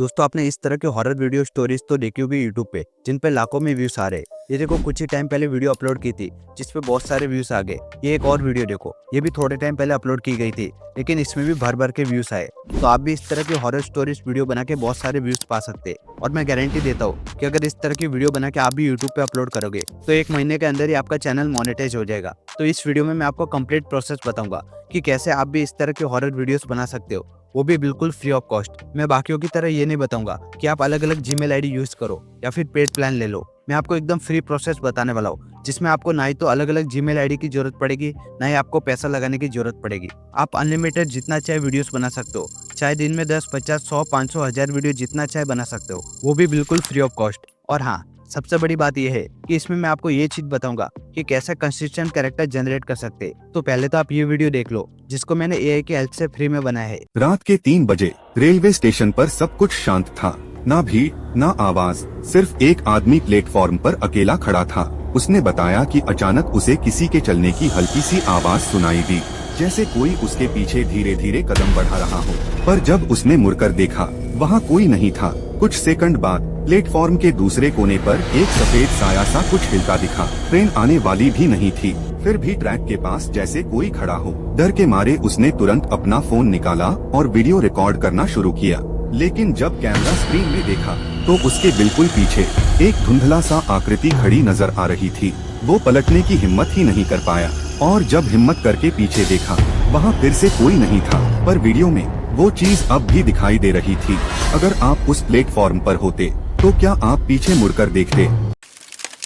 दोस्तों आपने इस तरह के हॉरर वीडियो स्टोरीज तो देखी होगी यूट्यूब पे, जिन पे लाखों में व्यूज आ रहे हैं। ये देखो कुछ ही टाइम पहले वीडियो अपलोड की थी जिस पे बहुत सारे व्यूज आ गए। ये एक और वीडियो देखो, ये भी थोड़े टाइम पहले अपलोड की गई थी, लेकिन इसमें भी भर भर के व्यूज आए। तो आप भी इस तरह की हॉरर स्टोरीज वीडियो बना के बहुत सारे व्यूज पा सकते हैं। और मैं गारंटी देता हूँ कि अगर इस तरह की वीडियो बना के आप भी यूट्यूब पे अपलोड करोगे तो 1 महीने के अंदर ही आपका चैनल मोनेटाइज हो जाएगा। तो इस वीडियो में मैं आपको कंप्लीट प्रोसेस बताऊंगा कि कैसे आप भी इस तरह के हॉरर वीडियोस बना सकते हो, वो भी बिल्कुल फ्री ऑफ कॉस्ट। मैं बाकियों की तरह ये नहीं बताऊंगा कि आप अलग अलग जीमेल आईडी यूज करो या फिर पेड प्लान ले लो। मैं आपको एकदम फ्री प्रोसेस बताने वाला हूँ, जिसमें आपको ना ही तो अलग अलग जीमेल आईडी की जरूरत पड़ेगी, ना ही आपको पैसा लगाने की जरूरत पड़ेगी। आप अनलिमिटेड जितना चाहे वीडियोस बना सकते हो, चाहे दिन में 10, 50, 100, 500, 1000 वीडियो जितना चाहे बना सकते हो, वो भी बिल्कुल फ्री ऑफ कॉस्ट। और हाँ, सबसे बड़ी बात यह है कि इसमें मैं आपको ये चीज बताऊंगा कि कैसे कंसिस्टेंट कैरेक्टर जनरेट कर सकते हैं। तो पहले तो आप ये वीडियो देख लो, जिसको मैंने एआई की हेल्प से फ्री में बनाया है। रात के 3 बजे रेलवे स्टेशन पर सब कुछ शांत था। ना भीड़, ना आवाज, सिर्फ एक आदमी प्लेटफॉर्म पर अकेला खड़ा था। उसने बताया कि अचानक उसे किसी के चलने की हल्की सी आवाज सुनाई दी, जैसे कोई उसके पीछे धीरे धीरे कदम बढ़ा रहा हो। पर जब उसने मुड़कर देखा, वहाँ कोई नहीं था। कुछ सेकंड बाद प्लेटफॉर्म के दूसरे कोने पर एक सफेद साया सा कुछ हिलता दिखा। ट्रेन आने वाली भी नहीं थी, फिर भी ट्रैक के पास जैसे कोई खड़ा हो। डर के मारे उसने तुरंत अपना फोन निकाला और वीडियो रिकॉर्ड करना शुरू किया। लेकिन जब कैमरा स्क्रीन में देखा तो उसके बिल्कुल पीछे एक धुंधला सा आकृति खड़ी नजर आ रही थी। वो पलटने की हिम्मत ही नहीं कर पाया, और जब हिम्मत करके पीछे देखा, वहाँ फिर से कोई नहीं था। पर वीडियो में वो चीज अब भी दिखाई दे रही थी। अगर आप उस प्लेटफॉर्म पर होते तो क्या आप पीछे मुड़कर देखते?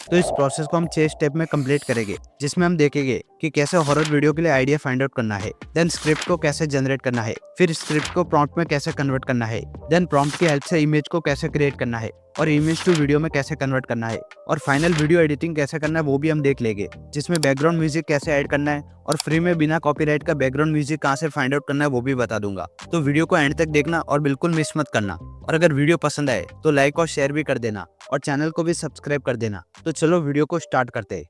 तो इस प्रोसेस को हम 6 स्टेप में कंप्लीट करेंगे, जिसमें हम देखेंगे कि कैसे हॉरर वीडियो के लिए आइडिया फाइंड आउट करना है, देन स्क्रिप्ट को कैसे जनरेट करना है, फिर स्क्रिप्ट को प्रॉम्प्ट में कैसे कन्वर्ट करना है, देन प्रॉम्प्ट की हेल्प से इमेज को कैसे क्रिएट करना है और इमेज टू वीडियो में कैसे कन्वर्ट करना है, और फाइनल वीडियो एडिटिंग कैसे करना है वो भी हम देख लेंगे, जिसमें बैकग्राउंड म्यूजिक कैसे ऐड करना है और फ्री में बिना कॉपीराइट का बैकग्राउंड म्यूजिक कहाँ से फाइंड आउट करना है वो भी बता दूंगा। तो वीडियो को एंड तक देखना और बिल्कुल मिस मत करना। और अगर वीडियो पसंद आए तो लाइक और शेयर भी कर देना और चैनल को भी सब्सक्राइब कर देना। तो चलो वीडियो को स्टार्ट करते हैं।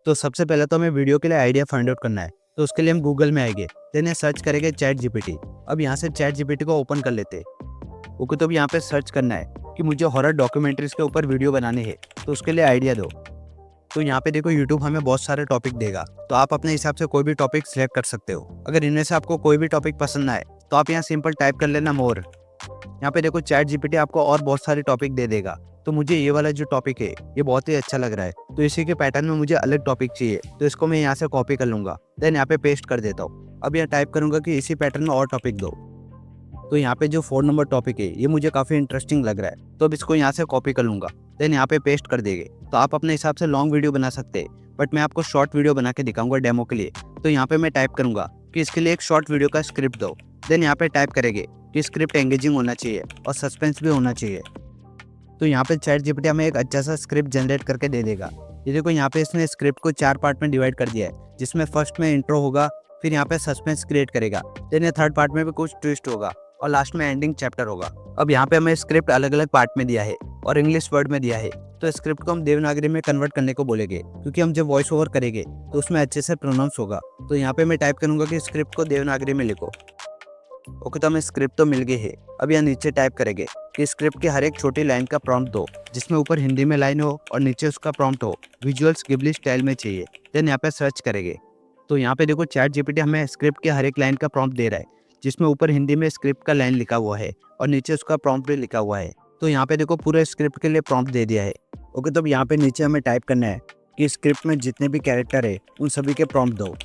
तो सबसे पहले तो हमें वीडियो के लिए आइडिया फाइंड आउट करना है। तो उसके लिए हम गूगल में आएंगे, देन सर्च करेंगे चैट जीपीटी। अब यहाँ से चैट जीपीटी को ओपन कर लेते हैं। ओके, तो अब यहाँ पे सर्च करना है कि मुझे हॉरर डॉक्यूमेंट्रीज के ऊपर वीडियो बनानी है, तो उसके लिए आइडिया दो। तो यहाँ पे देखो यूट्यूब हमें बहुत सारे टॉपिक देगा, तो आप अपने हिसाब से कोई भी टॉपिक सिलेक्ट कर सकते हो। अगर इनमें से आपको कोई भी टॉपिक पसंद ना आए तो आप यहाँ सिंपल टाइप कर लेना मोर। यहाँ पे देखो चैट जीपीटी आपको और बहुत सारे टॉपिक दे देगा। तो मुझे ये वाला जो टॉपिक है ये बहुत ही अच्छा लग रहा है, तो इसी के पैटर्न में मुझे अलग टॉपिक चाहिए, तो इसको मैं यहाँ से कॉपी कर लूंगा, देन यहाँ पे पेस्ट कर देता हूँ। अब यहाँ टाइप करूंगा कि इसी पैटर्न में और टॉपिक दो। तो यहाँ पे जो 4 नंबर टॉपिक है ये मुझे काफी इंटरेस्टिंग लग रहा है, तो अब इसको यहाँ से कॉपी कर लूंगा, देन यहाँ पे पेस्ट कर देंगे। तो आप अपने हिसाब से लॉन्ग वीडियो बना सकते हैं, बट मैं आपको शॉर्ट वीडियो बना के दिखाऊंगा डेमो के लिए। तो यहाँ पे मैं टाइप करूंगा कि इसके लिए एक शॉर्ट वीडियो का स्क्रिप्ट दो, देन यहाँ पे टाइप करेंगे कि स्क्रिप्ट एंगेजिंग होना चाहिए और सस्पेंस भी होना चाहिए। तो यहाँ पे चैट जीपीटी हमें एक अच्छा सा स्क्रिप्ट जनरेट करके दे देगा। ये देखो यहाँ पे इसने स्क्रिप्ट को 4 पार्ट में डिवाइड कर दिया है, जिसमें फर्स्ट में इंट्रो होगा, फिर यहाँ पे सस्पेंस क्रिएट करेगा, देन ये थर्ड पार्ट में भी कुछ ट्विस्ट होगा और लास्ट में एंडिंग चैप्टर होगा। अब यहाँ पे हमें स्क्रिप्ट अलग अलग पार्ट में दिया है और इंग्लिश वर्ड में दिया है, तो स्क्रिप्ट को हम देवनागरी में कन्वर्ट करने को बोलेंगे, क्योंकि हम जब वॉइस ओवर करेंगे तो उसमें अच्छे से प्रोनाउंस होगा। तो यहाँ पे मैं टाइप करूंगा कि स्क्रिप्ट को देवनागरी में लिखो। ओके, तो हमें स्क्रिप्ट तो मिल गई है। अब यहाँ नीचे टाइप करेंगे कि स्क्रिप्ट की हर एक छोटी लाइन का प्रॉम्प्ट दो, जिसमें ऊपर हिंदी में लाइन हो और नीचे उसका प्रॉम्प्ट हो, विजुअल्स गिबली स्टाइल में चाहिए, देन यहाँ पे सर्च करेंगे। तो यहाँ पे देखो चैट जीपीटी हमें स्क्रिप्ट के हर एक लाइन का प्रॉम्प्ट दे रहा है, जिसमें ऊपर हिंदी में स्क्रिप्ट का लाइन लिखा हुआ है और नीचे उसका प्रॉम्प्ट भी लिखा हुआ है। तो यहाँ पे देखो पूरे स्क्रिप्ट के लिए प्रॉम्प्ट दे दिया है। ओके, तो अब यहाँ पे नीचे हमें टाइप करना है कि स्क्रिप्ट में जितने भी कैरेक्टर है उन सभी के प्रॉम्प्ट दो।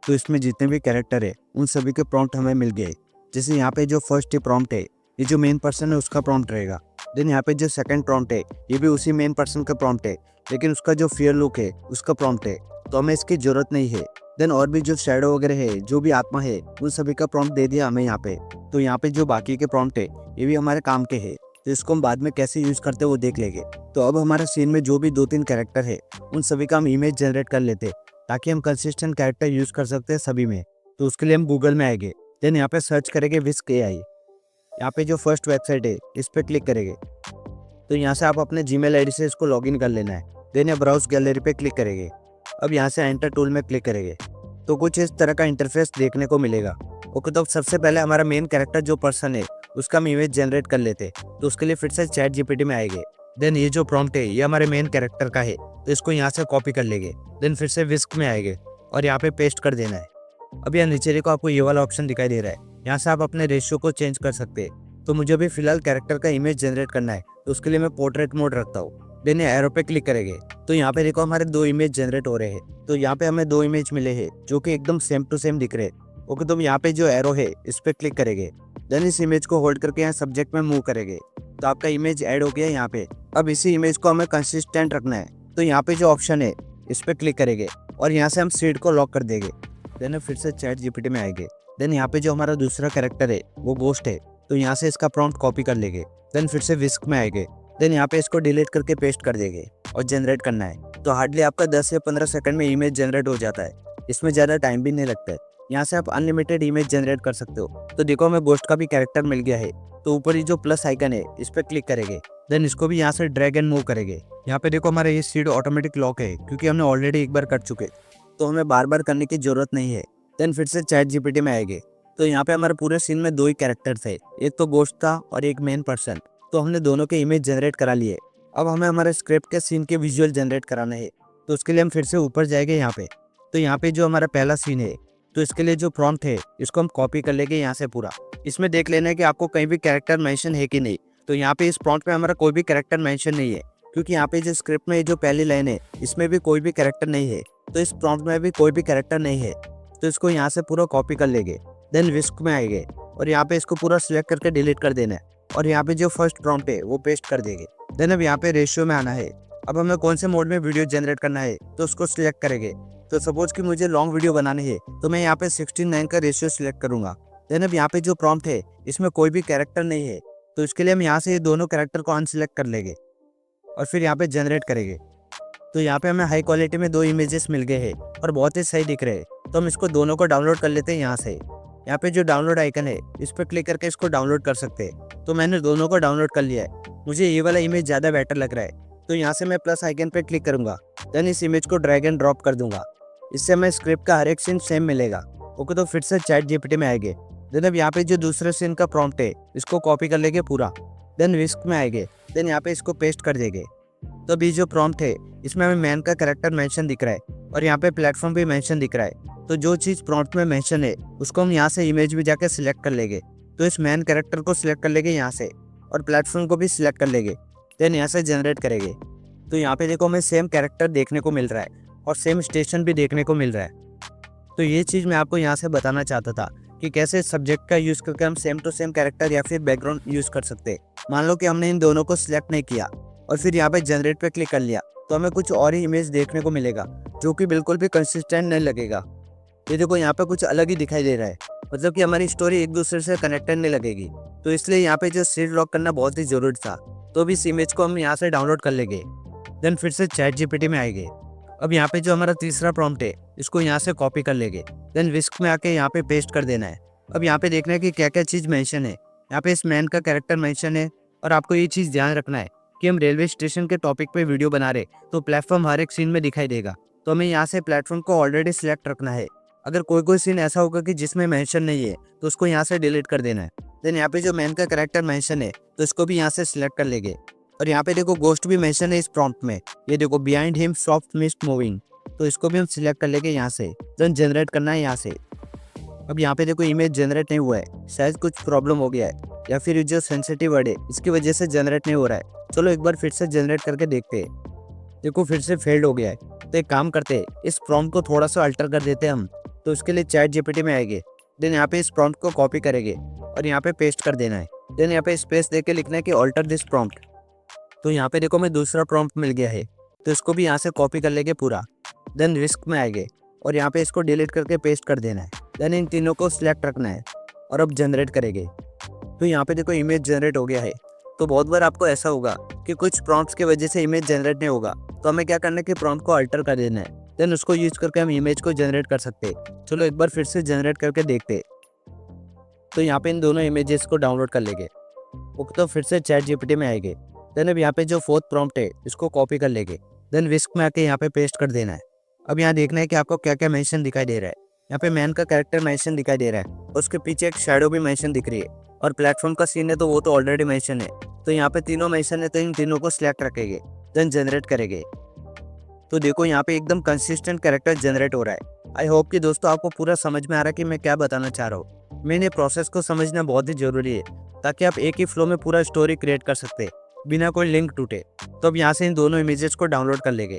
तो इसमें जितने भी कैरेक्टर है उन सभी के प्रॉम्प्ट हमें मिल गए। जैसे यहाँ पे जो फर्स्ट प्रॉम्प्ट है ये जो मेन पर्सन है उसका प्रॉम्प्ट रहेगा, देन यहाँ पे जो सेकंड प्रॉम्प्ट है ये भी उसी मेन पर्सन का प्रॉम्प्ट है, लेकिन उसका जो फियर लुक है उसका प्रॉम्प्ट है, तो हमें इसकी जरूरत नहीं है। देन और भी जो शैडो वगैरह है, जो भी आत्मा है, उन सभी का प्रॉम्प्ट दे दिया हमें यहाँ पे। तो यहाँ पे जो बाकी के प्रॉम्प्ट है ये भी हमारे काम के है, तो इसको हम बाद में कैसे यूज करते हैं वो देख लेंगे। तो अब हमारे सीन में जो भी 2-3 कैरेक्टर है उन सभी का हम इमेज जनरेट कर लेते, ताकि हम कंसिस्टेंट कैरेक्टर यूज कर सकते हैं सभी में। तो उसके लिए हम गूगल में आएंगे, देन यहाँ पे सर्च करेंगे विस्क एआई। यहाँ पे जो फर्स्ट वेबसाइट है इस पे क्लिक करेंगे। तो यहाँ से आप अपने जीमेल आईडी से इसको लॉगिन कर लेना है, देन यहाँ ब्राउज गैलरी पे क्लिक करेंगे। अब यहाँ से एंटर टूल में क्लिक करेंगे तो कुछ इस तरह का इंटरफेस देखने को मिलेगा। ओके, तो सबसे पहले हमारा मेन कैरेक्टर जो पर्सन है उसका हम इमेज जनरेट कर लेते। तो उसके लिए फिर से चैट जीपीटी में आएंगे। देन ये जो प्रॉम्प्ट है ये हमारे मेन कैरेक्टर का है, तो इसको यहाँ से कॉपी कर लेंगे। देन फिर से विस्क में आएंगे और यहाँ पे पेस्ट कर देना है। अब यहाँ नीचे देखो आपको ये वाला ऑप्शन दिखाई दे रहा है, यहाँ से आप अपने रेशियो को चेंज कर सकते हैं। तो मुझे अभी फिलहाल कैरेक्टर का इमेज जनरेट करना है, तो उसके लिए मैं पोर्ट्रेट मोड रखता हूँ। देन एरो पे क्लिक करेंगे तो यहाँ पे देखो हमारे 2 इमेज जनरेट हो रहे हैं। तो यहाँ पे हमें 2 इमेज मिले हैं जो कि एकदम सेम टू सेम दिख रहे हैं। ओके, तो यहाँ पे जो एरो है इस पे क्लिक करेंगे। देन इस इमेज को होल्ड करके यहाँ सब्जेक्ट में मूव करेंगे तो आपका इमेज ऐड हो गया यहाँ पे। अब इसी इमेज को हमें कंसिस्टेंट रखना है, तो यहाँ पे जो ऑप्शन है इस पे क्लिक करेंगे और यहाँ से हम सीड को लॉक कर देंगे। देन फिर से चैट जीपीटी में आएंगे। देन यहाँ पे जो हमारा दूसरा कैरेक्टर है वो गोस्ट है, तो यहाँ से इसका प्रॉम्प्ट कॉपी कर लेंगे। देन फिर से विस्क में आएंगे। देन यहाँ पे इसको डिलीट करके पेस्ट कर देंगे और जनरेट करना है। तो हार्डली आपका 10 या 15 सेकंड में इमेज जनरेट हो जाता है, इसमें ज़्यादा टाइम भी नहीं लगता है। यहाँ से आप अनलिमिटेड इमेज जनरेट कर सकते हो। तो देखो हमें गोस्ट का भी कैरेक्टर मिल गया है, तो ऊपर ही जो प्लस आइकन है इस पर क्लिक करेंगे। देन इसको भी यहाँ से ड्रैग एंड मूव करेंगे। यहाँ पे देखो हमारा ये सीड ऑटोमेटिक लॉक है क्योंकि हमने ऑलरेडी एक बार कर चुके, तो हमें बार बार करने की जरूरत नहीं है। देन फिर से चैट जीपीटी में आएंगे। तो यहाँ पे हमारे पूरे सीन में 2 ही कैरेक्टर थे, एक तो गोस्ट था और एक मेन पर्सन। तो हमने दोनों के इमेज जनरेट करा लिए। अब हमें हमारे स्क्रिप्ट के सीन के विजुअल जनरेट कराना है, तो उसके लिए हम फिर से ऊपर जाएंगे यहाँ पे। तो यहाँ पे जो हमारा पहला सीन है, तो इसके लिए जो प्रॉम्प्ट है इसको हम कॉपी कर लेंगे यहाँ से पूरा। इसमें देख लेना है कि आपको कहीं भी कैरेक्टर मेंशन है कि नहीं। तो यहाँ पे इस प्रॉम्प्ट में हमारा कोई भी कैरेक्टर मेंशन नहीं है, क्योंकि यहाँ पे जो स्क्रिप्ट में जो पहली लाइन है इसमें भी कोई भी कैरेक्टर नहीं है, तो इस प्रॉम्प्ट में भी कोई भी कैरेक्टर नहीं है। तो इसको यहाँ से पूरा कॉपी कर लेंगे। देन विस्क में आएंगे और यहाँ पे इसको पूरा सिलेक्ट करके डिलीट कर देना है और यहाँ पे जो फर्स्ट प्रॉम्प्ट है वो पेस्ट कर देंगे। देन अब यहाँ पे रेशियो में आना है। अब हमें कौन से मोड में वीडियो जनरेट करना है तो उसको सिलेक्ट करेंगे। तो सपोज कि मुझे लॉन्ग वीडियो बनानी है, तो मैं यहाँ पे 16:9 का रेशियो सिलेक्ट करूंगा। देन अब यहाँ पे जो प्रॉम्प्ट है इसमें कोई भी कैरेक्टर नहीं है, तो इसके लिए हम यहाँ से ये दोनों कैरेक्टर को अनसिलेक्ट कर लेंगे और फिर यहाँ पे जनरेट करेंगे। तो यहाँ पे हमें हाई क्वालिटी में 2 इमेजेस मिल गए हैं और बहुत ही सही दिख रहे हैं। तो हम इसको दोनों को डाउनलोड कर लेते हैं यहाँ से। यहाँ पे जो डाउनलोड आइकन है इस पर क्लिक करके इसको डाउनलोड कर सकते हैं। तो मैंने दोनों को डाउनलोड कर लिया है। मुझे ये वाला इमेज ज़्यादा बेटर लग रहा है, तो यहाँ से मैं प्लस आइकन पे क्लिक करूँगा। देन इस इमेज को ड्रैग एंड ड्रॉप कर दूंगा। इससे हमें स्क्रिप्ट का हर एक सीन सेम मिलेगा। ओके, तो फिर से चैट जीपीटी में आएंगे। देन अब यहाँ पे जो दूसरे सीन का प्रॉम्प्ट है इसको कॉपी कर लेंगे पूरा। देन विस्क में आएंगे। देन यहाँ पे इसको पेस्ट कर देंगे। तो अभी जो प्रॉम्प्ट है इसमें हमें मैन का कैरेक्टर मेंशन दिख रहा है और यहाँ पे प्लेटफॉर्म भी मेंशन दिख रहा है। तो जो चीज़ प्रॉम्प्ट में मेंशन है उसको हम यहाँ से इमेज भी जाके सिलेक्ट कर लेंगे। तो इस मैन कैरेक्टर को सिलेक्ट कर लेंगे यहाँ से और प्लेटफॉर्म को भी सिलेक्ट कर लेंगे। देन यहाँ से जनरेट करेंगे। तो यहाँ पे देखो हमें सेम कैरेक्टर देखने को मिल रहा है और सेम स्टेशन भी देखने को मिल रहा है। तो ये चीज़ मैं आपको यहाँ से बताना चाहता था कि कैसे सब्जेक्ट का यूज़ करके हम सेम टू सेम कैरेक्टर या फिर बैकग्राउंड यूज़ कर सकते हैं। मान लो कि हमने इन दोनों को सिलेक्ट नहीं किया और फिर यहाँ पे जनरेट पे क्लिक कर लिया, तो हमें कुछ और ही इमेज देखने को मिलेगा जो कि बिल्कुल भी कंसिस्टेंट नहीं लगेगा। ये देखो यहाँ पे कुछ अलग ही दिखाई दे रहा है, मतलब कि हमारी स्टोरी एक दूसरे से कनेक्टेड नहीं लगेगी। तो इसलिए यहाँ पे जो सीड लॉक करना बहुत ही जरूरी था। तो भी इस इमेज को हम यहाँ से डाउनलोड कर लेंगे। देन फिर से चैट जीपीटी में आएंगे। अब यहाँ पे जो हमारा तीसरा प्रॉम्प्ट है इसको यहाँ से कॉपी कर लेंगे। देन विस्क में आके यहाँ पे पेस्ट कर देना है। अब यहाँ पे देखना है कि क्या क्या चीज़ मेंशन है। यहाँ पे इस मैन का कैरेक्टर मेंशन है और आपको ये चीज़ ध्यान रखना है कि हम रेलवे स्टेशन के टॉपिक पे वीडियो बना रहे, तो प्लेटफॉर्म हर एक सीन में दिखाई देगा। तो हमें यहाँ से प्लेटफॉर्म को ऑलरेडी सिलेक्ट रखना है। अगर कोई सीन ऐसा होगा कि जिसमें मेंशन नहीं है तो उसको यहाँ से डिलीट कर देना है। देन यहाँ पे जो मैन का कैरेक्टर मेंशन है तो इसको भी यहाँ से सिलेक्ट कर लेंगे। और यहाँ पे देखो गोस्ट भी मेंशन है इस प्रॉम्प्ट में, ये देखो behind him soft mist moving, तो इसको भी हम सिलेक्ट कर लेंगे यहाँ से। देन जनरेट करना है यहाँ से। अब यहाँ पे देखो इमेज जनरेट नहीं हुआ है, शायद कुछ प्रॉब्लम हो गया है या फिर जो सेंसिटिव वर्ड है इसकी वजह से जनरेट नहीं हो रहा है। चलो एक बार फिर से जनरेट करके देखते हैं। देखो फिर से फेल्ड हो गया है। तो एक काम करते हैं, इस प्रॉम्प्ट को थोड़ा सा अल्टर कर देते हैं हम। तो उसके लिए चैट जीपीटी में आएंगे। देन यहाँ पे इस प्रॉम्प्ट को कॉपी करेंगे और यहाँ पे पेस्ट कर देना है। देन यहाँ पे स्पेस दे के लिखना है कि ऑल्टर दिस प्रॉम्प्ट। तो यहाँ पे देखो मैं दूसरा प्रॉम्प्ट मिल गया है, तो इसको भी यहाँ से कॉपी कर लेंगे पूरा। देन रिस्क में आएंगे और यहाँ पे इसको डिलीट करके पेस्ट कर देना है। देन इन तीनों को सिलेक्ट रखना है और अब जनरेट करेंगे। तो यहाँ पे देखो इमेज जनरेट हो गया है। तो बहुत बार आपको ऐसा होगा कि कुछ प्रॉम्प्ट्स की वजह से इमेज जनरेट नहीं होगा, तो हमें क्या करना है कि प्रॉम्प्ट को अल्टर कर देना है। देन उसको यूज करके हम इमेज को जनरेट कर सकते हैं। चलो एक बार फिर से जनरेट करके देखते हैं। तो यहाँ पे इन दोनों इमेजेस को डाउनलोड कर लेंगे। ओके, तो फिर से चैट जीपीटी में आएंगे। देन अब यहाँ पे जो फोर्थ प्रॉम्प्ट है इसको कॉपी कर लेंगे। देन विस्क में आके यहाँ पे पेस्ट कर देना है। अब यहाँ देखना है कि आपको क्या क्या मेंशन दिखाई दे रहा है। यहाँ पे मैन का कैरेक्टर मेंशन दिखाई दे रहा है, उसके पीछे एक शैडो भी मेंशन दिख रही है। और प्लेटफॉर्म का सीन है तो वो तो ऑलरेडी मेंशन है। तो यहाँ पे तीनों मेंशन है तो इन तीनों को सिलेक्ट रखेंगे, देन जनरेट करेंगे। तो देखो यहाँ पे एकदम कंसिस्टेंट कैरेक्टर जनरेट हो रहा है। आई होप कि दोस्तों आपको पूरा समझ में आ रहा है कि मैं क्या बताना चाह रहा हूँ। मैंने प्रोसेस को समझना बहुत ही जरूरी है ताकि आप एक ही फ्लो में पूरा स्टोरी क्रिएट कर सकते हैं बिना कोई लिंक टूटे। तो अब यहाँ से इन दोनों इमेजेस को डाउनलोड कर लेंगे,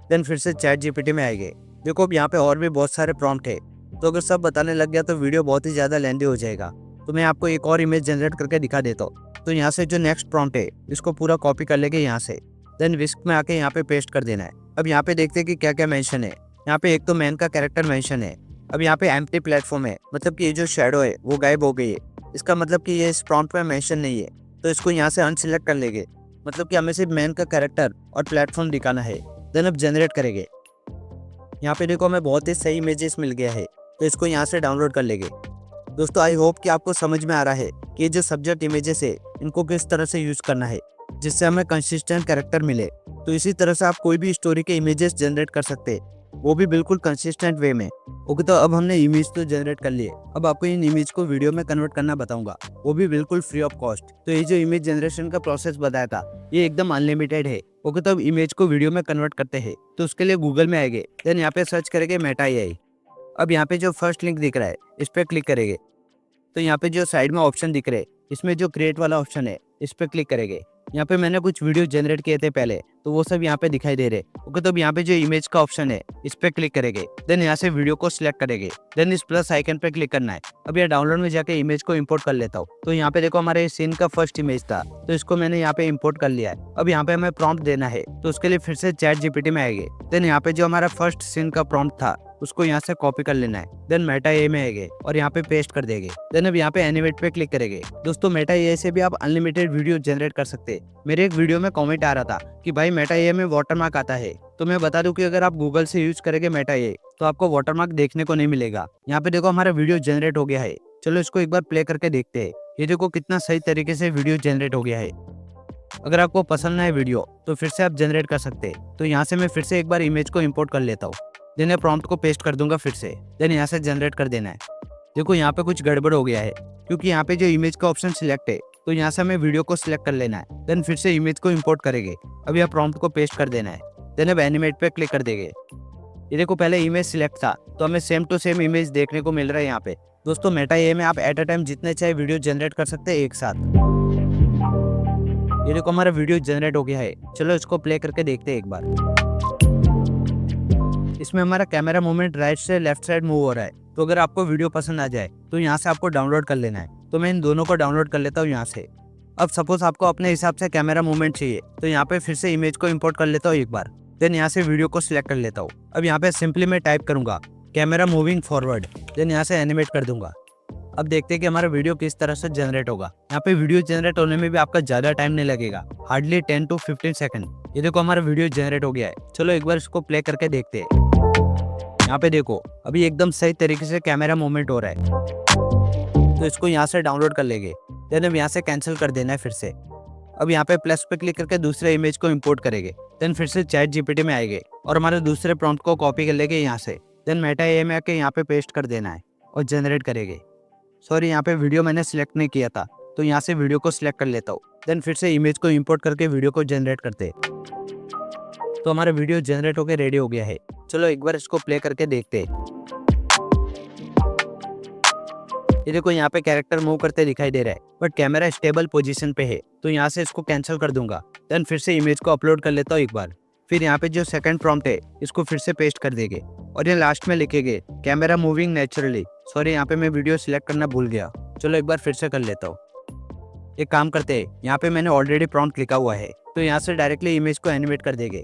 देन फिर से चैट जीपीटी में आएंगे। देखो अब यहाँ पे और भी बहुत सारे प्रॉम्प्ट है, तो अगर सब बताने लग गया तो वीडियो बहुत ही ज़्यादा लेंदी हो जाएगा। तो मैं आपको एक और इमेज जनरेट करके दिखा देता हूँ। तो यहाँ से जो नेक्स्ट प्रॉम्प्ट है इसको पूरा कॉपी कर लेंगे यहाँ से, देन विस्क में आके यहाँ पे पेस्ट कर देना है। अब यहाँ पे देखते हैं कि क्या क्या मेंशन है। यहाँ पे एक तो मैन का कैरेक्टर मेंशन है। अब यहाँ पे एम्प्टी प्लेटफॉर्म है, मतलब कि ये जो शेडो है वो गायब हो गई है। इसका मतलब कि ये इस प्रॉम्प्ट में मेंशन नहीं है, तो इसको यहाँ से अनसिलेक्ट कर लेंगे। मतलब कि हमें सिर्फ मैन का कैरेक्टर और प्लेटफॉर्म दिखाना है। देन अब जनरेट करेंगे। यहाँ पे देखो हमें बहुत ही सही इमेजेस मिल गया है, तो इसको यहाँ से डाउनलोड कर लेंगे। दोस्तों आई होप कि आपको समझ में आ रहा है कि ये जो सब्जेक्ट इमेजेस है इनको किस तरह से यूज करना है जिससे हमें कंसिस्टेंट कैरेक्टर मिले। तो इसी तरह से आप कोई भी स्टोरी के इमेजेस जनरेट कर सकते हैं, वो भी बिल्कुल कंसिस्टेंट वे में। ओके, तो अब हमने इमेज तो जनरेट कर लिए, अब आपको इन इमेज को वीडियो में कन्वर्ट करना बताऊंगा, वो भी बिल्कुल फ्री ऑफ कॉस्ट। तो ये जो इमेज जनरेशन का प्रोसेस बताया था ये एकदम अनलिमिटेड है। ओके, तो अब इमेज को वीडियो में कन्वर्ट करते हैं। तो उसके लिए गूगल में आएंगे, देन यहाँ पे सर्च करेंगे मेटा एआई। अब यहाँ पे जो फर्स्ट लिंक दिख रहा है इस पर क्लिक करेंगे। तो यहाँ पे जो साइड में ऑप्शन दिख रहे हैं इसमें जो क्रिएट वाला ऑप्शन है इस पर क्लिक करेंगे। यहाँ पे मैंने कुछ वीडियो जनरेट किए थे पहले, तो वो सब यहाँ पे दिखाई दे रहे। ओके, तो अब यहाँ पे जो इमेज का ऑप्शन है इस पर क्लिक करेंगे, देन यहाँ से वीडियो को सिलेक्ट करेंगे, देन इस प्लस आइकन पे क्लिक करना है। अब यहाँ डाउनलोड में जाके इमेज को इंपोर्ट कर लेता हूँ। तो यहाँ पे देखो हमारे सीन का फर्स्ट इमेज था, तो इसको मैंने यहाँ पे इंपोर्ट कर लिया है। अब यहाँ पे हमें प्रॉम्प्ट देना है, तो उसके लिए फिर से चैट जीपीटी में आएंगे। देन यहाँ पे जो हमारा फर्स्ट सीन का प्रॉम्प्ट था उसको यहाँ से कॉपी कर लेना है, देन मेटा एआई में आएंगे और यहाँ पे पेस्ट कर देंगे। देन अब यहाँ पे एनिमेट पे क्लिक करेंगे। दोस्तों मेटा एआई से भी आप अनलिमिटेड वीडियो जनरेट कर सकते हैं। मेरे एक वीडियो में कमेंट आ रहा था कि भाई मेटा एआई में वाटरमार्क आता है, तो मैं बता दूं कि अगर आप गूगल से यूज करेंगे मेटा एआई तो आपको वाटरमार्क देखने को नहीं मिलेगा। यहाँ पे देखो हमारा वीडियो जनरेट हो गया है। चलो इसको एक बार प्ले करके देखते हैं। ये देखो कितना सही तरीके से वीडियो जनरेट हो गया है। अगर आपको पसंद ना है वीडियो तो फिर से आप जनरेट कर सकते हैं। तो यहाँ से मैं फिर से एक बार इमेज को इम्पोर्ट कर लेता हूँ, देन प्रॉम्प्ट को पेस्ट कर दूंगा फिर से, देन यहाँ से जनरेट कर देना है। देखो यहाँ पे कुछ गड़बड़ हो गया है क्योंकि यहाँ पे जो इमेज का ऑप्शन सिलेक्ट है, तो यहाँ से हमें वीडियो को सिलेक्ट कर लेना है, देन फिर से इमेज को इंपोर्ट करेंगे। अब यहाँ प्रॉम्प्ट को पेस्ट कर देना है, देन अब एनिमेट पे क्लिक कर देंगे। ये देखो पहले इमेज सिलेक्ट था तो हमें सेम टू सेम इमेज देखने को मिल रहा है यहाँ पे। दोस्तों मेटा एआई में आप एट अ टाइम जितने चाहे वीडियो जनरेट कर सकते हैं एक साथ। ये देखो हमारा वीडियो जनरेट हो गया है। चलो इसको प्ले करके देखते हैं एक बार। इसमें हमारा कैमरा मूवमेंट राइट से लेफ्ट साइड मूव हो रहा है। तो अगर आपको वीडियो पसंद आ जाए तो यहाँ से आपको डाउनलोड कर लेना है। तो मैं इन दोनों को डाउनलोड कर लेता हूँ यहाँ से। अब सपोज आपको अपने हिसाब से कैमरा मूवमेंट चाहिए तो यहाँ पे फिर से इमेज को इंपोर्ट कर लेता हूँ एक बार, देन यहाँ से वीडियो को सिलेक्ट कर लेता हूँ। अब यहाँ पे सिंपली मैं टाइप करूंगा कैमरा मूविंग फॉरवर्ड, देन यहाँ से एनिमेट कर दूंगा। अब देखते हैं कि हमारा वीडियो किस तरह से जनरेट होगा। यहाँ पे वीडियो जनरेट होने में भी आपका ज्यादा टाइम नहीं लगेगा, हार्डली 10 to 15 सेकंड। ये देखो हमारा वीडियो जनरेट हो गया है। चलो एक बार इसको प्ले करके देखते हैं। यहाँ पे देखो अभी एकदम सही तरीके से कैमरा मूवमेंट हो रहा है। तो इसको यहाँ से डाउनलोड कर लेंगे, देन अब यहाँ से कैंसिल कर देना है फिर से। अब यहाँ पे प्लस पे क्लिक करके दूसरे इमेज को इंपोर्ट करेंगे, देन फिर से चैट जीपीटी में आएंगे और हमारे दूसरे प्रॉम्प्ट को कॉपी कर लेंगे यहाँ से, देन मेटा एआई में आके यहाँ पे पेस्ट कर देना है और जनरेट करेंगे। सॉरी यहाँ पे वीडियो मैंने सिलेक्ट नहीं किया था, तो यहाँ से वीडियो को सिलेक्ट कर लेता हूँ, देन फिर से इमेज को इंपोर्ट करके वीडियो को जनरेट करते हैं। तो हमारा वीडियो जनरेट होकर रेडी हो गया है। चलो एक बार इसको प्ले करके देखते हैं। ये देखो यहाँ पे कैरेक्टर मूव करते दिखाई दे रहा है, बट कैमरा स्टेबल पोजीशन पे है, तो यहाँ से इसको कैंसिल कर दूंगा, देन फिर से इमेज को अपलोड कर लेता हूँ एक बार। फिर यहाँ पे जो सेकंड प्रॉम्प्ट है इसको फिर से पेस्ट कर देंगे और ये लास्ट में लिखेंगे कैमरा मूविंग नेचुरली। सॉरी यहाँ पे मैं वीडियो सिलेक्ट करना भूल गया। चलो एक बार फिर से कर लेता हूँ। एक काम करते हैं, यहाँ पे मैंने ऑलरेडी प्रॉम्प्ट लिखा हुआ है, तो यहाँ से डायरेक्टली इमेज को एनिमेट कर देंगे।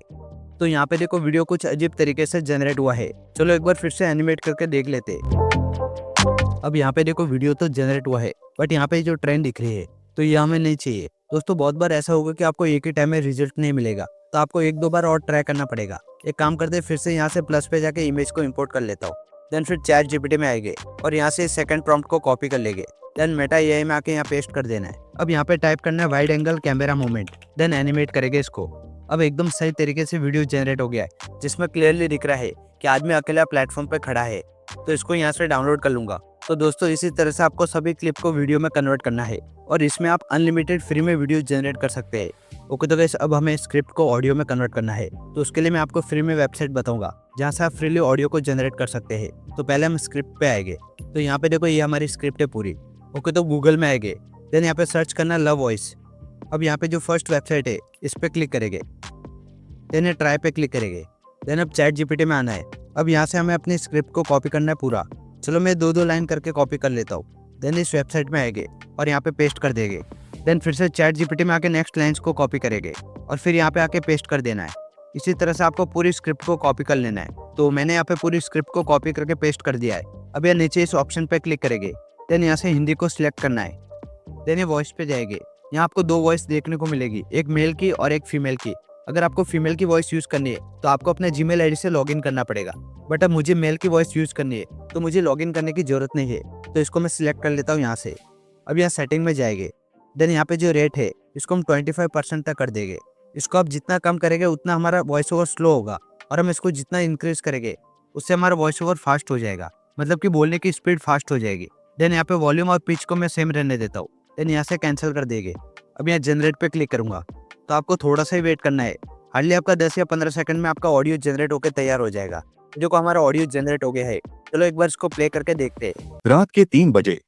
तो यहाँ पे देखो वीडियो कुछ अजीब तरीके से जनरेट हुआ है। चलो एक बार फिर से एनिमेट करके देख लेते हैं। अब यहाँ पे देखो वीडियो तो जनरेट हुआ है, बट यहाँ पे जो ट्रेंड दिख रही है तो ये हमें नहीं चाहिए। दोस्तों बहुत बार ऐसा होगा कि आपको एक ही टाइम में रिजल्ट नहीं मिलेगा, तो आपको एक दो बार और ट्राई करना पड़ेगा। एक काम करते हैं, फिर से यहाँ से प्लस पे जाके इमेज को इंपोर्ट कर लेता हूँ, देन फिर चैट जीपीटी में आएंगे और यहाँ से सेकंड प्रॉम्प्ट को कॉपी कर लेंगे, देन मेटा एआई में आके यहाँ पेस्ट कर देना है। अब यहाँ पे टाइप करना है wide angle camera movement, then animate करेंगे इसको। अब एकदम सही तरीके से वीडियो जनरेट हो गया है, जिसमें क्लियरली दिख रहा है कि आदमी अकेला प्लेटफॉर्म पे खड़ा है। तो इसको यहाँ से डाउनलोड कर लूंगा। तो दोस्तों इसी तरह से आपको सभी क्लिप को वीडियो में कन्वर्ट करना है और इसमें आप अनलिमिटेड फ्री में वीडियो जनरेट कर सकते हैं। ओके तो गाइस अब हमें स्क्रिप्ट को ऑडियो में कन्वर्ट करना है, तो उसके लिए मैं आपको फ्री में वेबसाइट बताऊंगा जहां से आप फ्रीली ऑडियो को जनरेट कर सकते हैं। तो पहले हम स्क्रिप्ट पे आएंगे, तो यहाँ पे देखो ये हमारी स्क्रिप्ट है पूरी। ओके तो गूगल में आएंगे, देन यहाँ पे सर्च करना लव वॉइस। अब यहाँ पे जो फर्स्ट वेबसाइट है इस पे क्लिक करेंगे, देन ये ट्राई पे क्लिक करेंगे, देन अब चैट जीपीटी में आना है। अब यहाँ से हमें अपनी स्क्रिप्ट को कॉपी करना है पूरा। चलो मैं 2-2 लाइन करके कॉपी कर लेता हूँ। देन इस वेबसाइट में आएंगे और यहाँ पे पेस्ट कर देंगे। देन फिर से चैट जीपीटी में आके नेक्स्ट लाइन्स को कॉपी करेंगे और फिर यहाँ पे आके पेस्ट कर देना है। इसी तरह से आपको पूरी स्क्रिप्ट को कॉपी कर लेना है। तो मैंने यहाँ पे पूरी स्क्रिप्ट को कॉपी करके पेस्ट कर दिया है। अब यहाँ नीचे इस ऑप्शन पे क्लिक करेंगे, देन यहाँ से हिंदी को सिलेक्ट करना है। देन ये वॉइस पे जाएंगे, यहाँ आपको 2 वॉइस देखने को मिलेगी, एक मेल की और एक फीमेल की। अगर आपको फीमेल की वॉइस यूज़ करनी है तो आपको अपने जीमेल आईडी से लॉगिन करना पड़ेगा, बट अब मुझे मेल की वॉइस यूज़ करनी है तो मुझे लॉगिन करने की ज़रूरत नहीं है। तो इसको मैं सिलेक्ट कर लेता हूँ यहाँ से। अब यहाँ सेटिंग में जाएंगे, देन यहाँ पे जो रेट है इसको हम 25% तक कर देंगे। इसको आप जितना कम करेंगे उतना हमारा वॉइस ओवर स्लो होगा, और हम इसको जितना इंक्रीज करेंगे उससे हमारा वॉइस ओवर फास्ट हो जाएगा, मतलब कि बोलने की स्पीड फास्ट हो जाएगी। देन यहाँ पे वॉल्यूम और पिच को मैं सेम रहने देता हूँ, देन यहाँ से कैंसिल कर देंगे। अब यहाँ जनरेट पे क्लिक करूँगा, तो आपको थोड़ा सा ही वेट करना है। हार्डली आपका 10 या 15 सेकंड में आपका ऑडियो जनरेट होकर तैयार हो जाएगा। जो को हमारा ऑडियो जनरेट हो गया है, चलो एक बार इसको प्ले करके देखते हैं। रात के 3 बजे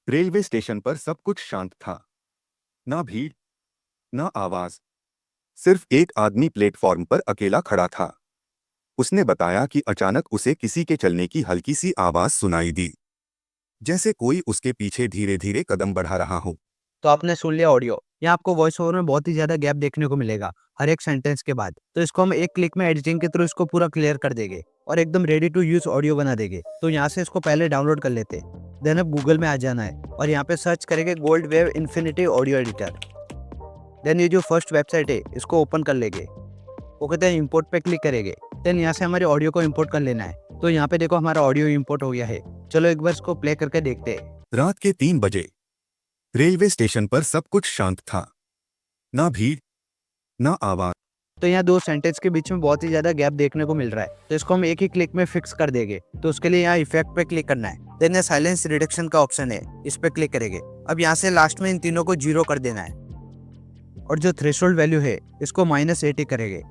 रेलवे स्टेशन पर सब कुछ शांत था। ना भीड़, ना आवाज, सिर्फ एक आदमी प्लेटफॉर्म पर अकेला खड़ा था। उसने बताया कि अचानक उसे किसी के चलने की हल्की सी आवाज सुनाई दी, जैसे कोई उसके पीछे धीरे धीरे कदम बढ़ा रहा हो। तो आपने सुन लिया ऑडियो। यहाँ आपको वॉइस ओवर में बहुत ही ज्यादा गैप देखने को मिलेगा हर एक सेंटेंस के बाद। तो इसको हम एक क्लिक में एडिटिंग के थ्रू इसको पूरा क्लियर कर देंगे और एकदम रेडी टू यूज ऑडियो बना देंगे। तो यहाँ से इसको पहले डाउनलोड कर लेते हैं। देन अब गूगल में आ जाना है और यहाँ पे सर्च करेंगे gold wave infinity audio editor. Then ये जो फर्स्ट वेबसाइट है इसको ओपन कर लेंगे। वो कहते हैं इम्पोर्ट पे क्लिक करेंगे, देन यहाँ से हमारे ऑडियो को इम्पोर्ट कर लेना है। तो यहाँ पे देखो हमारा ऑडियो इम्पोर्ट हो गया है। चलो एक बार इसको प्ले करके देखते हैं। रात के 3 बजे रेलवे स्टेशन पर सब कुछ शांत था। ना भीड़, ना आवाज। तो यहाँ 2 सेंटेंस के बीच में बहुत ही ज्यादा गैप देखने को मिल रहा है, तो इसको हम एक ही क्लिक में फिक्स कर देंगे। तो उसके लिए यहाँ इफेक्ट पे क्लिक करना है, देन यहाँ साइलेंस रिडक्शन का ऑप्शन है, इस पे क्लिक करेंगे। अब यहाँ से लास्ट में इन तीनों को 0 कर देना है और जो थ्रेशोल्ड वैल्यू है इसको -80 करेंगे।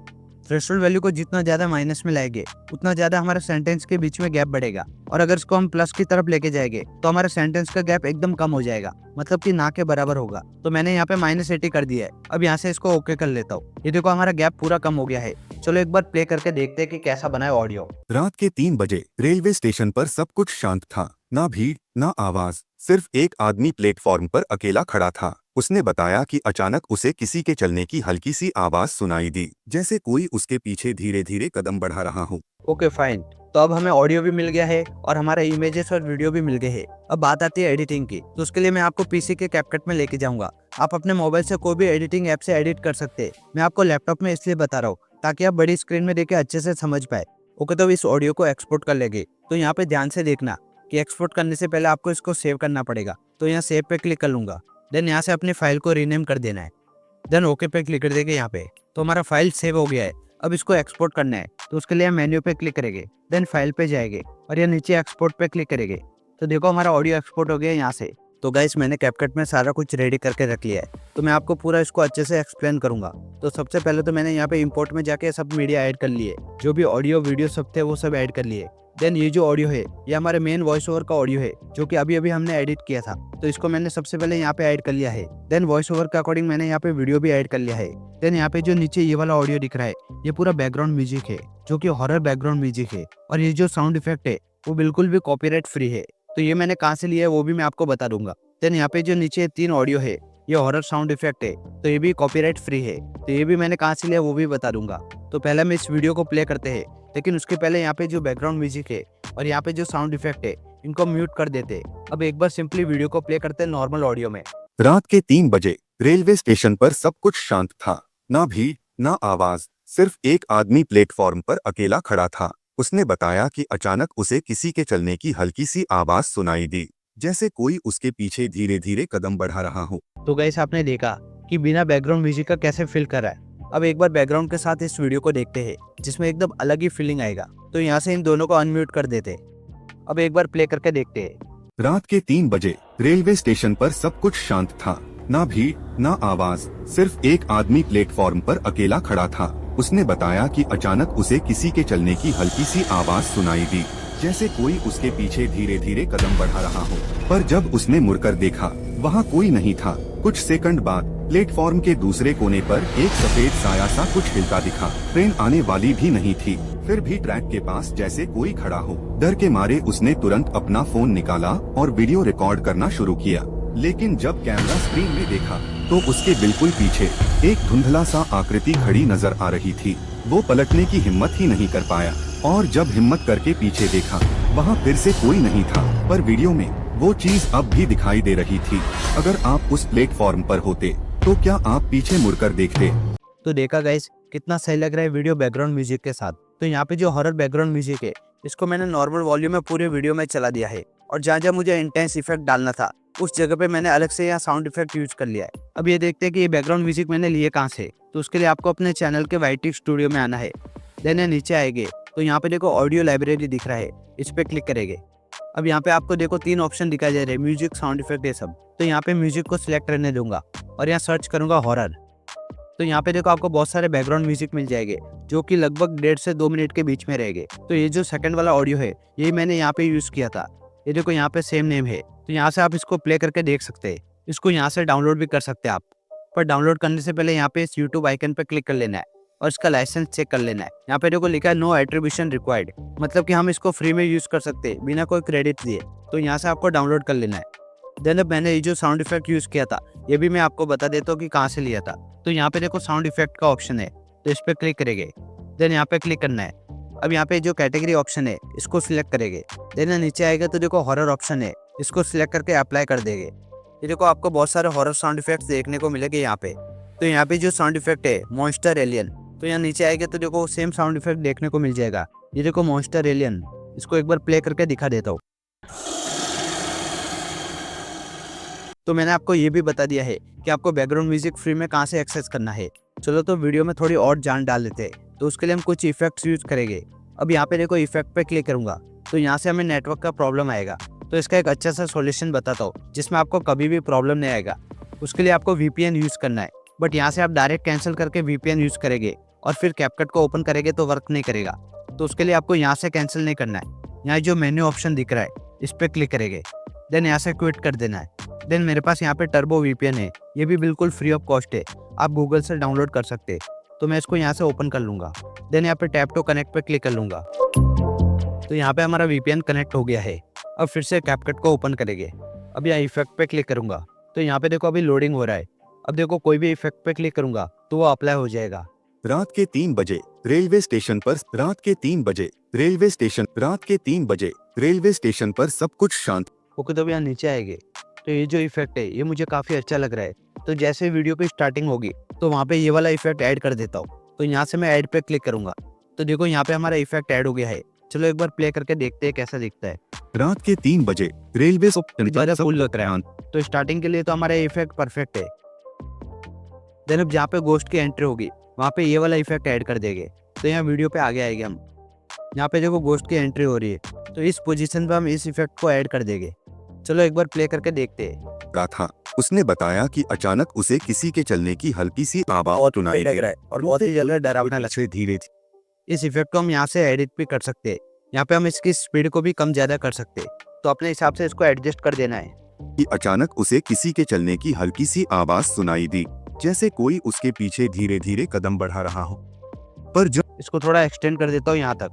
थ्रेशोल्ड वैल्यू को जितना ज्यादा माइनस में लाएंगे उतना ज्यादा हमारे सेंटेंस के बीच में गैप बढ़ेगा, और अगर इसको हम प्लस की तरफ लेके जाएंगे तो हमारे सेंटेंस का गैप एकदम कम हो जाएगा, मतलब कि ना के बराबर होगा। तो मैंने यहाँ पे -80 कर दिया है। अब यहाँ से इसको ओके कर लेता हूँ। ये देखो हमारा गैप पूरा कम हो गया है। चलो एक बार प्ले करके देखते हैं कि कैसा बना है ऑडियो। रात के 3 बजे रेलवे स्टेशन पर सब कुछ शांत था। ना भीड़, ना आवाज, सिर्फ एक आदमी प्लेटफॉर्म पर अकेला खड़ा था। उसने बताया कि अचानक उसे किसी के चलने की हल्की सी आवाज सुनाई दी, जैसे कोई उसके पीछे धीरे धीरे कदम बढ़ा रहा हो। ओके फाइन, तो अब हमें ऑडियो भी मिल गया है और हमारा इमेजेस और वीडियो भी मिल गए हैं। अब बात आती है एडिटिंग की, तो उसके लिए मैं आपको पीसी के कैपकट में लेके जाऊंगा। आप अपने मोबाइल से कोई भी एडिटिंग ऐप से एडिट कर सकते हैं। मैं आपको लैपटॉप में इसलिए बता रहा हूँ ताकि आप बड़ी स्क्रीन में देखे अच्छे से समझ पाए। ओके तो इस ऑडियो को एक्सपोर्ट कर लेंगे। तो यहाँ पे ध्यान से देखना कि एक्सपोर्ट करने से पहले आपको इसको सेव करना पड़ेगा। तो यहाँ सेव पे क्लिक कर लूंगा, देन यहाँ से अपनी फाइल को रीनेम कर देना है, देन ओके पे क्लिक कर देंगे। यहाँ पे तो हमारा फाइल सेव हो गया है। अब इसको एक्सपोर्ट करना है, तो उसके लिए मेन्यू पे क्लिक करेंगे, देन फाइल पे जाएंगे और ये नीचे एक्सपोर्ट पे क्लिक करेंगे। तो देखो हमारा ऑडियो एक्सपोर्ट हो गया है यहाँ से। तो गाइस मैंने कैपकट में सारा कुछ रेडी करके रख लिया है, तो मैं आपको पूरा इसको अच्छे से एक्सप्लेन करूंगा। तो सबसे पहले तो मैंने यहाँ पे इंपोर्ट में जाके सब मीडिया ऐड कर लिए, जो भी ऑडियो वीडियो सब थे वो सब ऐड कर लिए। देन ये जो ऑडियो है ये हमारे मेन वॉइस ओवर का ऑडियो है, जो कि अभी हमने एडिट किया था। तो इसको मैंने सबसे पहले यहाँ पे ऐड कर लिया है। देन वॉइस ओवर के अकॉर्डिंग मैंने यहाँ पे वीडियो भी ऐड कर लिया है। देन यहाँ पे जो नीचे ये वाला ऑडियो दिख रहा है ये पूरा बैकग्राउंड म्यूजिक है, जो कि हॉरर बैकग्राउंड म्यूजिक है। और ये जो साउंड इफेक्ट है वो बिल्कुल भी कॉपीराइट फ्री है। तो ये मैंने कहाँ से लिया है वो भी मैं आपको बता दूंगा। देन यहाँ पे जो नीचे 3 ऑडियो है ये हॉरर साउंड इफेक्ट है, तो ये भी कॉपीराइट फ्री है। तो ये भी मैंने कहाँ से लिया वो भी बता दूंगा। तो पहले हम इस वीडियो को प्ले करते हैं, लेकिन उसके पहले यहाँ पे जो बैकग्राउंड म्यूजिक है और यहाँ पे जो साउंड इफेक्ट है इनको म्यूट कर देते हैं। अब एक बार सिंपली वीडियो को प्ले करते हैं नॉर्मल ऑडियो में। रात के 3 बजे रेलवे स्टेशन पर सब कुछ शांत था। ना भीड़, ना आवाज, सिर्फ एक आदमी प्लेटफॉर्म पर अकेला खड़ा था। उसने बताया कि अचानक उसे किसी के चलने की हल्की सी आवाज सुनाई दी, जैसे कोई उसके पीछे धीरे धीरे कदम बढ़ा रहा हो। तो गाइस आपने देखा कि बिना बैकग्राउंड म्यूजिक का कैसे फील कर रहा है। अब एक बार बैकग्राउंड के साथ इस वीडियो को देखते हैं, जिसमें एकदम अलग ही फीलिंग आएगा। तो यहाँ से इन दोनों को अनम्यूट कर देते हैं। अब एक बार प्ले करके देखते हैं। रात के 3 बजे रेलवे स्टेशन पर सब कुछ शांत था। ना भीड़, ना आवाज, सिर्फ एक आदमी प्लेटफॉर्म पर अकेला खड़ा था। उसने बताया कि अचानक उसे किसी के चलने की हल्की सी आवाज सुनाई दी, जैसे कोई उसके पीछे धीरे धीरे कदम बढ़ा रहा हो। पर जब उसने मुड़कर देखा, वहाँ कोई नहीं था। कुछ सेकंड बाद प्लेटफॉर्म के दूसरे कोने पर एक सफेद साया सा कुछ हिलता दिखा। ट्रेन आने वाली भी नहीं थी, फिर भी ट्रैक के पास जैसे कोई खड़ा हो। डर के मारे उसने तुरंत अपना फोन निकाला और वीडियो रिकॉर्ड करना शुरू किया। लेकिन जब कैमरा स्क्रीन में देखा तो उसके बिल्कुल पीछे एक धुंधला सा आकृति खड़ी नजर आ रही थी। वो पलटने की हिम्मत ही नहीं कर पाया और जब हिम्मत करके पीछे देखा, वहाँ फिर से कोई नहीं था। पर वीडियो में वो चीज अब भी दिखाई दे रही थी। अगर आप उस प्लेटफॉर्म पर होते तो क्या आप पीछे मुड़कर देखते? तो देखा गाइस, कितना सही लग रहा है वीडियो बैकग्राउंड म्यूजिक के साथ। तो यहाँ पे जो हॉरर बैकग्राउंड म्यूजिक है, इसको मैंने नॉर्मल वॉल्यूम में पूरे वीडियो में चला दिया है और जहाँ जहाँ मुझे इंटेंस इफेक्ट डालना था उस जगह पे मैंने अलग से यहाँ साउंड इफेक्ट यूज कर लिया है। अब ये देखते हैं कि ये बैकग्राउंड म्यूजिक मैंने लिए कहाँ से। तो उसके लिए आपको अपने चैनल के वाईटी स्टूडियो में आना है। देन नीचे आएंगे तो यहाँ पे देखो ऑडियो लाइब्रेरी दिख रहा है, इस पे क्लिक करेंगे। अब यहाँ पे आपको देखो 3 ऑप्शन दिखाई दे रहे हैं, म्यूजिक, साउंड इफेक्ट, ये सब। तो यहाँ पे म्यूजिक को सिलेक्ट करने दूंगा और यहाँ सर्च करूंगा हॉरर। तो यहाँ पे देखो आपको बहुत सारे बैकग्राउंड म्यूजिक मिल जाएंगे जो कि लगभग 1.5 से 2 मिनट के बीच में रहेंगे। तो ये जो सेकंड वाला ऑडियो है, यही मैंने यहाँ पे यूज किया था। ये देखो यहाँ पे सेम नेम है, तो यहाँ से आप इसको प्ले करके देख सकते हैं। इसको यहाँ से डाउनलोड भी कर सकते हैं आप, पर डाउनलोड करने से पहले यहाँ पे इस यूट्यूब आइकन पे क्लिक कर लेना है और इसका लाइसेंस चेक कर लेना है। यहाँ पे देखो लिखा है नो एट्रीब्यूशन रिक्वायर्ड, मतलब कि हम इसको फ्री में यूज कर सकते हैं बिना कोई क्रेडिट दिए। तो यहाँ से आपको डाउनलोड कर लेना है। देन अब मैंने ये जो साउंड इफेक्ट यूज किया था, ये भी मैं आपको बता देता हूँ कि कहाँ से लिया था। तो यहाँ पे देखो साउंड इफेक्ट का ऑप्शन है, तो इस पे क्लिक करेंगे। देन यहाँ पे क्लिक करना है। अब यहाँ पे जो कैटेगरी ऑप्शन है, इसको सिलेक्ट करेंगे। देन नीचे आएगा तो देखो हॉरर ऑप्शन है, इसको सिलेक्ट करके अप्लाई कर देंगे। ये देखो आपको बहुत सारे हॉरर साउंड इफेक्ट्स देखने को मिलेंगे यहाँ पे। तो यहाँ पे जो साउंड इफेक्ट है मॉन्स्टर एलियन, तो यहाँ नीचे आएगा तो देखो सेम साउंड इफेक्ट देखने को मिल जाएगा। ये देखो मॉन्स्टर एलियन, इसको एक बार प्ले करके दिखा देता हूँ। तो मैंने आपको ये भी बता दिया है कि आपको बैकग्राउंड म्यूजिक फ्री में कहाँ से एक्सेस करना है। चलो तो वीडियो में थोड़ी और जान डाल लेते हैं। तो उसके लिए हम कुछ इफेक्ट्स यूज करेंगे। अब यहाँ पे देखो इफेक्ट पे क्लिक करूंगा तो यहाँ से हमें नेटवर्क का प्रॉब्लम आएगा। तो इसका एक अच्छा सा सॉल्यूशन बताता हूँ जिसमें आपको कभी भी प्रॉब्लम नहीं आएगा। उसके लिए आपको VPN यूज करना है, बट यहाँ से आप डायरेक्ट कैंसिल करके VPN यूज करेंगे और फिर कैपकट को ओपन करेंगे तो वर्क नहीं करेगा। तो उसके लिए आपको यहाँ से कैंसिल नहीं करना है। यहाँ जो मेन्यू ऑप्शन दिख रहा है, इस पर क्लिक करेंगे। देन यहाँ से क्विट कर देना है। देन मेरे पास यहाँ पे टर्बो VPN है, ये भी बिल्कुल फ्री ऑफ कॉस्ट है, आप गूगल से डाउनलोड कर सकते हैं। तो मैं इसको यहाँ से ओपन कर लूँगा। देन यहाँ पे टैप टू कनेक्ट पे क्लिक कर लूँगा। तो यहाँ पे हमारा VPN कनेक्ट हो गया है। अब फिर से कैपकट को ओपन करेंगे। अब यहाँ इफेक्ट पे क्लिक करूँगा तो यहाँ पे देखो अभी लोडिंग हो रहा है। अब देखो कोई भी इफेक्ट पे क्लिक करूँगा तो वो अप्लाई हो जाएगा। रात के 3 बजे रेलवे स्टेशन पर रेलवे स्टेशन पर सब कुछ शांत। ओके, तो यहाँ नीचे आएंगे तो ये जो इफेक्ट है ये मुझे काफ़ी अच्छा लग रहा है। तो जैसे वीडियो की स्टार्टिंग होगी तो वहाँ पे ये वाला इफेक्ट ऐड कर देता हूँ। तो यहाँ से मैं ऐड पे क्लिक करूँगा तो देखो यहाँ पे हमारा इफेक्ट ऐड हो गया है। चलो एक बार प्ले करके देखते हैं कैसा दिखता है। रात के 3 बजे रेलवे फुल लग रहा है। तो स्टार्टिंग के लिए तो हमारा इफेक्ट परफेक्ट है। देन अब जहाँ पे गोस्ट की एंट्री होगी वहाँ पे ये वाला इफेक्ट ऐड कर देंगे। तो यहाँ वीडियो पे आगे आएंगे हम। यहाँ पे देखो गोस्ट की एंट्री हो रही है, तो इस पोजीशन पे हम इस इफेक्ट को ऐड कर देंगे। चलो एक बार प्ले करके देखते हैं। था उसने बताया कि अचानक उसे किसी के चलने की हल्की सी आवाज सुनाई लग रहा है और बहुत ही जल्दी डरावना लग रहा है। धीरे। इस इफेक्ट को हम यहाँ से एडिट भी कर सकते हैं। यहाँ पे हम इसकी स्पीड को भी कम ज्यादा कर सकते हैं, तो अपने हिसाब से इसको एडजस्ट कर देना है। कि अचानक उसे किसी के चलने की हल्की सी आवाज सुनाई दी, जैसे कोई उसके पीछे धीरे धीरे कदम बढ़ा रहा हो। पर जब इसको थोड़ा एक्सटेंड कर देता हूँ यहाँ तक।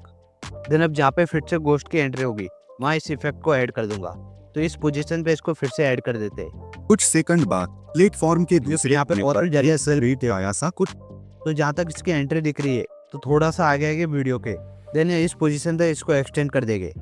देन अब जहाँ पे फिर से गोस्ट की एंट्री होगी वहाँ इस इफेक्ट को ऐड कर दूंगा। तो इस पोजीशन पे इसको फिर से ऐड कर देते हैं। कुछ सेकंड बाद प्लेटफॉर्म के दूसरे यहाँ पे और जरिया से आया सा कुछ। तो जहाँ तक इसकी एंट्री दिख रही है तो थोड़ा सा आगे आगे वीडियो के। देन इस पोजीशन पे इसको एक्सटेंड कर देंगे।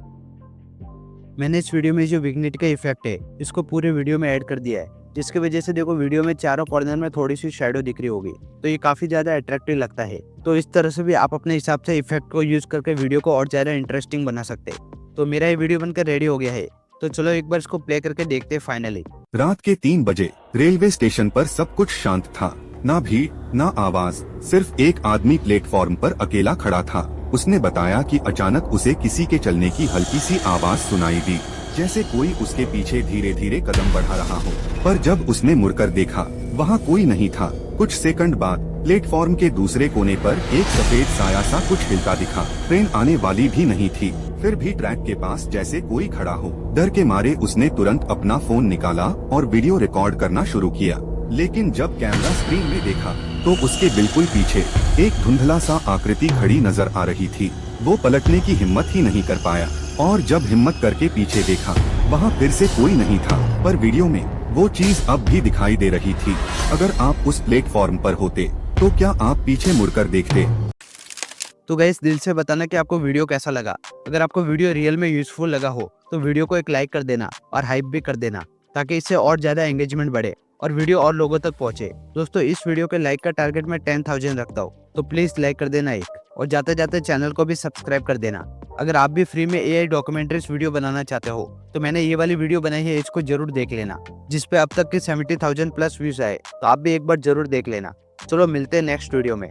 मैंने इस वीडियो में जो विग्नेट का इफेक्ट है इसको पूरे वीडियो में ऐड कर दिया है, जिसकी वजह से देखो वीडियो में चारों कॉर्नर में थोड़ी सी शैडो दिख रही होगी, तो ये काफी ज्यादा अट्रैक्टिव लगता है। तो इस तरह से भी आप अपने हिसाब से इफेक्ट को यूज करके वीडियो को और ज्यादा इंटरेस्टिंग बना सकते हैं। तो मेरा ये वीडियो बनकर रेडी हो गया है, तो चलो एक बार इसको प्ले करके देखते हैं फाइनली। रात के 3 बजे रेलवे स्टेशन पर सब कुछ शांत था। ना भीड़, ना आवाज, सिर्फ एक आदमी प्लेटफॉर्म पर अकेला खड़ा था। उसने बताया कि अचानक उसे किसी के चलने की हल्की सी आवाज सुनाई दी, जैसे कोई उसके पीछे धीरे धीरे कदम बढ़ा रहा हो। पर जब उसने मुड़कर देखा, वहाँ कोई नहीं था। कुछ सेकंड बाद प्लेटफॉर्म के दूसरे कोने पर एक सफेद साया सा कुछ हिलता दिखा। ट्रेन आने वाली भी नहीं थी, फिर भी ट्रैक के पास जैसे कोई खड़ा हो। डर के मारे उसने तुरंत अपना फोन निकाला और वीडियो रिकॉर्ड करना शुरू किया। लेकिन जब कैमरा स्क्रीन में देखा तो उसके बिल्कुल पीछे एक धुंधला सा आकृति खड़ी नजर आ रही थी। वो पलटने की हिम्मत ही नहीं कर पाया और जब हिम्मत करके पीछे देखा, वहाँ फिर से कोई नहीं था। पर वीडियो में वो चीज अब भी दिखाई दे रही थी। अगर आप उस प्लेटफॉर्म पर होते तो क्या आप पीछे मुड़कर देखते? तो गाइस, दिल से बताना कि आपको वीडियो कैसा लगा। अगर आपको वीडियो रियल में यूजफुल लगा हो तो वीडियो को एक लाइक कर देना और हाइप भी कर देना, ताकि इससे और ज्यादा एंगेजमेंट बढ़े और वीडियो और लोगों तक पहुंचे। दोस्तों, इस वीडियो के लाइक का टारगेट मैं 10,000 रखता हूँ, तो प्लीज लाइक कर देना एक, और जाते जाते चैनल को भी सब्सक्राइब कर देना। अगर आप भी फ्री में AI डॉक्यूमेंट्रीज वीडियो बनाना चाहते हो तो मैंने ये वाली वीडियो बनाई है, इसको जरूर देख लेना, जिसपे अब तक के 70,000 प्लस व्यूज आए। तो आप भी एक बार जरूर देख लेना। चलो मिलते हैं नेक्स्ट वीडियो में।